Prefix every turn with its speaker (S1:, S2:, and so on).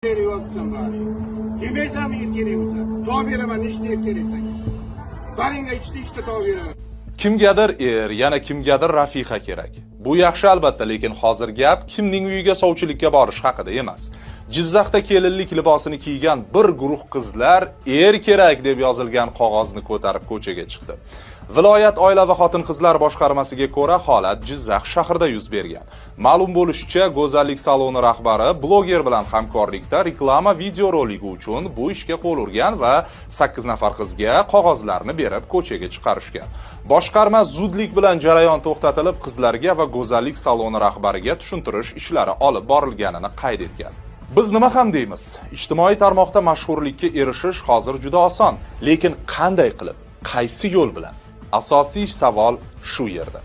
S1: Veriyorsun bari. Yemeysen mi yetkiliyimizden? Tov beraman, nechta yetkiliysan? Baringga ikkita tov beraman.
S2: Kimgadir yana kimgadir rafiqa kerak. Bu yaxshi albatta, lekin hozir gap kimning uyiga sovchilikka borish haqida emas. Jizzaxda kelinlik libosini kiygan bir guruh qizlar kerak deb yozilgan qog'ozni ko'tarib ko'chaga chiqdi. Viloyat oila va xotin-qizlar boshqarmasiga ko'ra holat Jizzax shahrida yuz bergan. Ma'lum bo'lishicha, go'zallik saloni rahbari bloger bilan hamkorlikda reklama videoroligi uchun bu ishga qo'l urgan va 8 nafar qizga qog'ozlarni berib ko'chaga chiqarishgan. Boshqarma zudlik bilan jarayon to'xtatilib, qizlarga va go'zallik saloni rahbariga tushuntirish ishlari olib borilganini qayd etgan. Biz nima ham deymiz? Ijtimoiy tarmoqda mashhurlikka erishish hozir juda oson, lekin qanday qilib, qaysi yo'l bilan? Asosiy savol shu yerda.